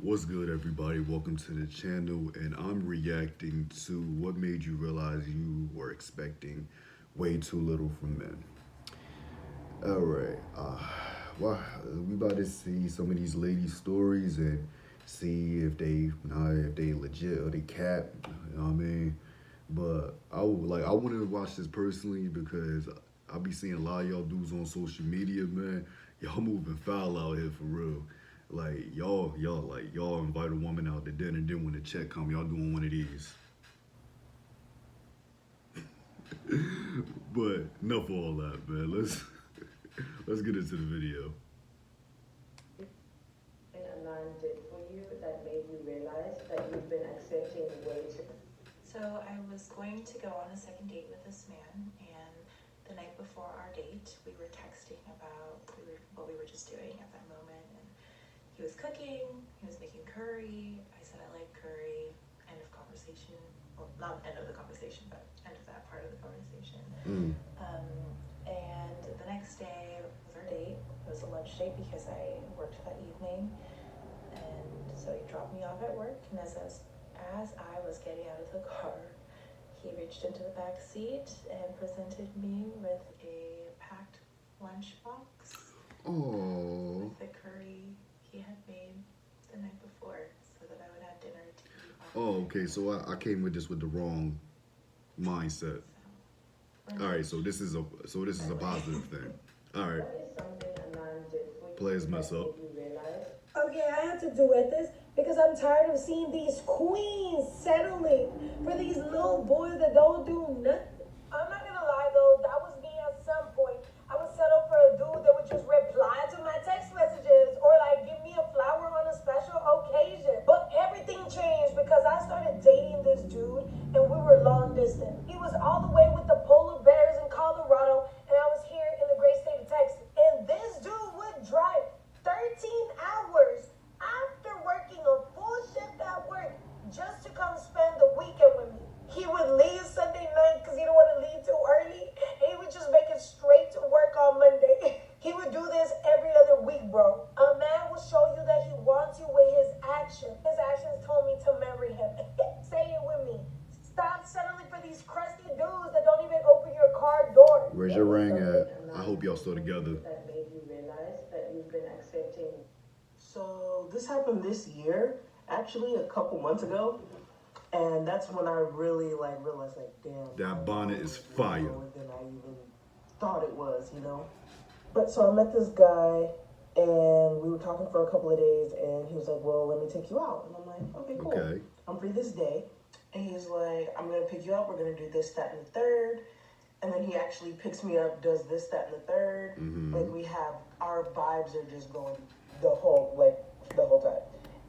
What's good, everybody? Welcome to the channel, and I'm reacting to what made you realize you were expecting way too little from men. All right, well, we about to see some of these ladies' stories and see if they legit or they cap. You know what I mean? But I want to watch this personally because I be seeing a lot of y'all dudes on social media, man. Y'all moving foul out here for real. Like y'all invite a woman out to dinner, then when the check come, y'all doing one of these. But enough of all that, man. Let's get into the video. And a man did for you that made you realize that you've been accepting way too. So I was going to go on a second date with this man, and the night before our date, we were texting about what we were just doing at that moment. And he was cooking, he was making curry. I said I like curry. End of conversation. Well, not end of the conversation, but end of that part of the conversation. Mm. And the next day was our date. It was a lunch date because I worked that evening. And so he dropped me off at work, and as I was getting out of the car, he reached into the back seat and presented me with a packed lunchbox Oh, with the curry he had made the night before so that I would have dinner to eat oh, okay. So I came with this with the wrong mindset. All right, so this is a positive thing. All right, What is something a man did for you players mess that up. made you realize? Okay, I have to duet this because I'm tired of seeing these queens settling for these little boys that don't do nothing. I'm not gonna lie though, that was me at some point. I would settle for a dude that would just reply to my text messages or like give me a flower on a special occasion. But everything changed because I started dating this dude and we were long distance. He was all the way with the polar bears in Colorado and I was here in the great state of Texas. And this dude would drive 13 hours after working a full shift at work just to come spend the weekend with me. He would leave Sunday night because he didn't want to leave too early. And he would just make it straight to work on Monday. He would do this every other week, bro. A man will show you that he wants you with his actions. His actions told me to marry him. Say it with me. Stop settling for these crusty dudes that don't even open your car door. Where's your ring at? I hope y'all still together. That made you realize that you've been accepting. So this happened this year, actually a couple months ago, and that's when I really realized damn, That bonnet is fire. more than I even thought it was. But so I met this guy, and we were talking for a couple of days, and he was like, "Well, let me take you out," and I'm like, "Okay, cool. Okay. I'm free this day," and he's like, "I'm gonna pick you up. We're gonna do this, that, and the third." And then he actually picks me up, does this, that, and the 3rd. Like we have our vibes are just going the whole time.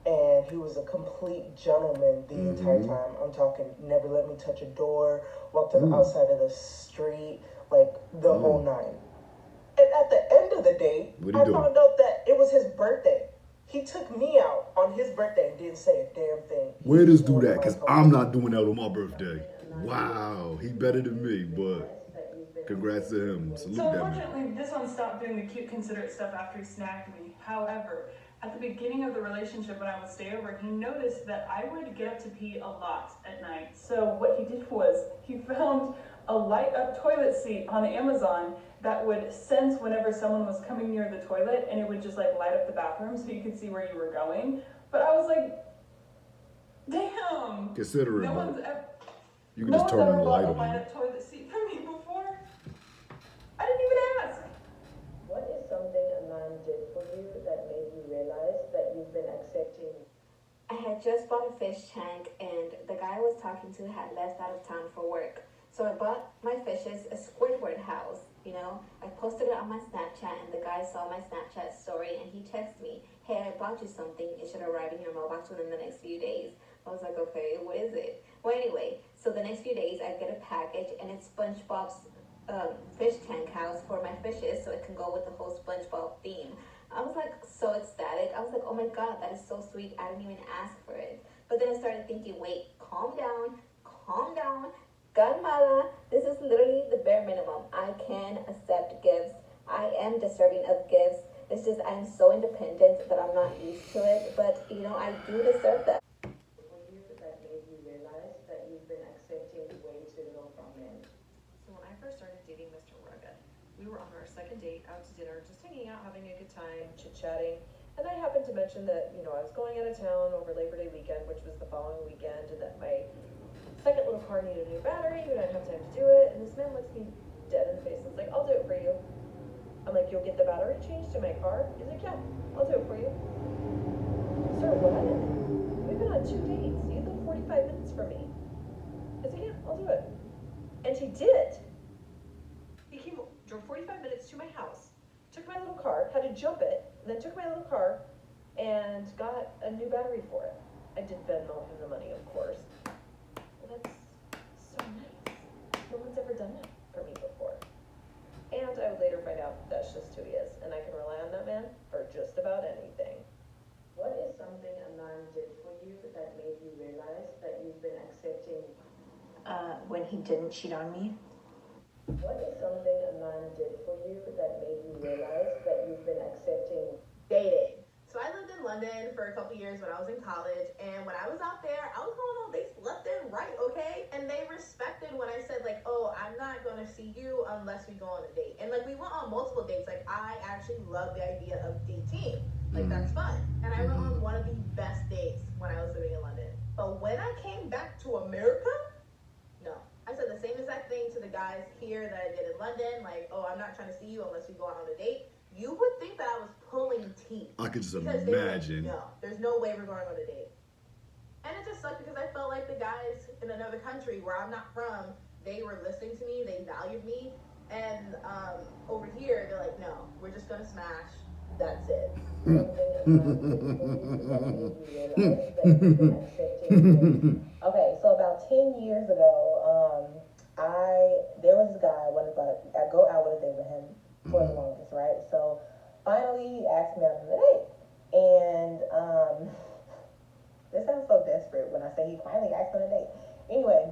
And he was a complete gentleman the entire time. I'm talking never let me touch a door, walk to the outside of the street, like the whole nine. And at the end of the day, What'd he I do? found out that it was his birthday. He took me out on his birthday and didn't say a damn thing. Where does do that? Cause I'm not doing that on my birthday. Wow, he better than me, but congrats to him. Salute So that man. unfortunately, this one stopped doing the cute, considerate stuff after he snagged me. However, at the beginning of the relationship when I would stay over, he noticed that I would get up to pee a lot at night. So what he did was he found a light up toilet seat on Amazon that would sense whenever someone was coming near the toilet, and it would just like light up the bathroom so you could see where you were going. But I was like, damn. Consider it, No man. one's ever, You can no just one's turn ever on the light bought a on. light up toilet seat for me before. I didn't even ask. What is something a man did for you that made you realize that you've been accepting? I had just bought a fish tank and the guy I was talking to had left out of town for work. So I bought my fishes a Squidward house. I posted it on my Snapchat and the guy saw my Snapchat story and he texted me, "Hey, I bought you something. It should arrive in your mailbox within the next few days." I was like, okay, what is it? Well, anyway, so the next few days I get a package and it's SpongeBob's fish tank house for my fishes so it can go with the whole SpongeBob theme. I was like so ecstatic. I was like, oh my god, that is so sweet. I didn't even ask for it. But then I started thinking, wait, calm down, calm down. Godmother, this is literally the bare minimum. I can accept gifts. I am deserving of gifts. It's just I'm so independent that I'm not used to it. But you know, I do deserve that. For you that made you realize that you've been accepting way too little from men? So when I first started dating Mr. Raga, we were on our second date out to dinner, just hanging out, having a good time, chit-chatting. And I happened to mention that, you know, I was going out of town over Labor Day weekend, which was the following weekend, and that my second little car needed a new battery, but I didn't have time to do it. And this man looks me dead in the face and is like, I'll do it for you. I'm like, you'll get the battery changed to my car? He's like, yeah, I'll do it for you. Sir, what? We've been on 2 dates. You live 45 minutes from me. I said, yeah, I'll do it. And he did. He came, drove 45 minutes to my house, took my little car, had to jump it, and then took my little car and got a new battery for it. I did Venmo him the money, of course. Well, that's so nice. No one's ever done that for me before. And I would later find out that's just who he is, and I can rely on that man for just about anything. What is something a man did for you that made you realize that you've been accepting? When he didn't cheat on me. What is something a man did for you that made you realize that you've been accepting? Dating. So I lived in London for a couple years when I was in college, and when I was out there, I was going on dates left and right, okay? And they respected when I said, like, oh, I'm not gonna see you unless we go on a date. And like, we went on multiple dates. Like, I actually love the idea of dating. Like, that's fun. And I went on one of the best dates when I was living in London. But when I came back to America, no. I said the same exact thing to the guys here that I did in London. Like, oh, I'm not trying to see you unless we go out on a date. You would think that I was pulling teeth. I could just Because they were like, imagine. no, there's no way we're going on a date. And it just sucked because I felt like the guys in another country where I'm not from, they were listening to me, they valued me. And over here, they're like, no, we're just gonna smash. That's it. Okay, so about 10 years ago, there was this guy I go out with a date with him for the longest, right? So finally he asked me out on a date. And this sounds so desperate when I say he finally asked me on a date. Anyway,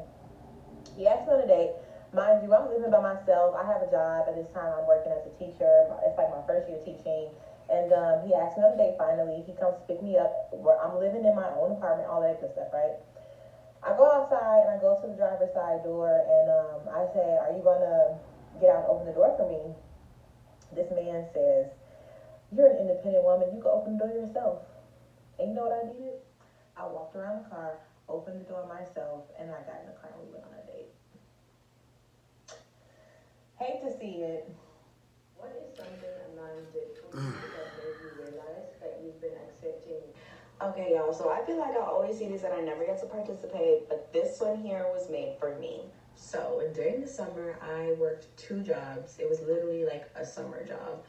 he asked me on a date. Mind you, I'm living by myself. I have a job at this time. I'm working as a teacher. It's like my first year teaching. And he asked me on a date finally. He comes to pick me up. I'm living in my own apartment, all that good stuff, right? I go outside and I go to the driver's side door and I say, are you going to get out and open the door for me? This man says, you're an independent woman. You can open the door yourself. And you know what I did? I walked around the car, opened the door myself, and I got in the car and we went on a date. Hate to see it. What is something a man did for you that made you realize that you've been accepting? Okay, y'all, so I feel like I always see this and I never get to participate, but this one here was made for me. So during the summer, I worked 2 jobs. It was literally like a summer job.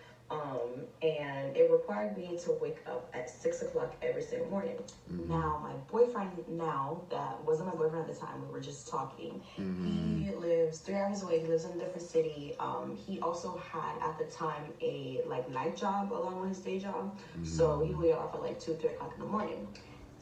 And it required me to wake up at 6 o'clock every single morning. Now, my boyfriend now, that wasn't my boyfriend at the time, we were just talking. He lives 3 hours away. He lives in a different city. He also had at the time a like night job along with his day job. So he would get off at like 2, 3 o'clock in the morning.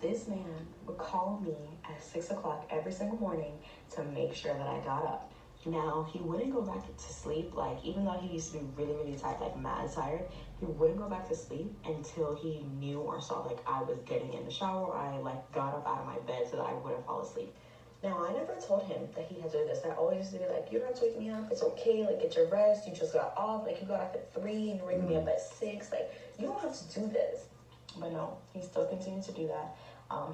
This man would call me at 6 o'clock every single morning to make sure that I got up. Now, he wouldn't go back to sleep, like, even though he used to be really, really tired, like, mad tired, he wouldn't go back to sleep until he knew or saw, like, I was getting in the shower, or I, like, got up out of my bed so that I wouldn't fall asleep. Now, I never told him that he had to do this. I always used to be like, you don't have to wake me up, it's okay, like, get your rest, you just got off, like, you got off at 3 and you're waking me up at 6, like, you don't have to do this. But no, he still continued to do that.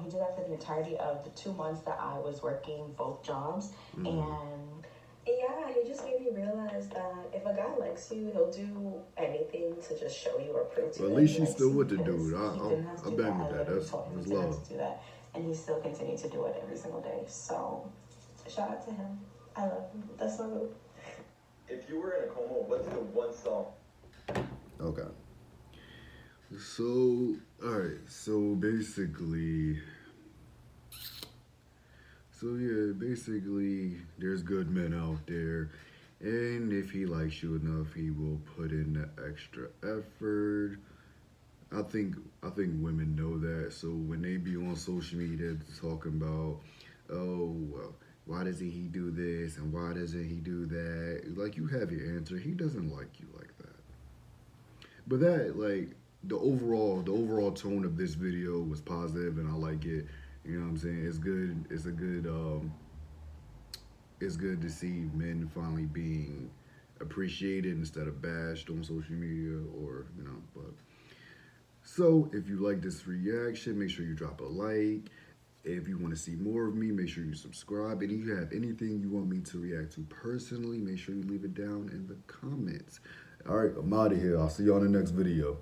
He did that for the entirety of the 2 months that I was working both jobs, and yeah, he just made me realize that if a guy likes you, he'll do anything to just show you or prove to you. Well, at least she's still with the Because dude. I bang with that. That's love. to do that, and he still continued to do it every single day. So, shout out to him. I love him. That's my move. If you were in a coma, what's the one song? Okay. So, alright. So, basically, there's good men out there. And if he likes you enough, he will put in the extra effort. I think women know that. So when they be on social media talking about, oh, well, why doesn't he do this and why doesn't he do that? Like, you have your answer. He doesn't like you like that. But that, like, the overall tone of this video was positive, and I like it. You know what I'm saying? It's good. It's good to see men finally being appreciated instead of bashed on social media, or but. So if you like this reaction, make sure you drop a like. If you want to see more of me, make sure you subscribe. And if you have anything you want me to react to personally, make sure you leave it down in the comments. All right, I'm out of here. I'll see you on the next video.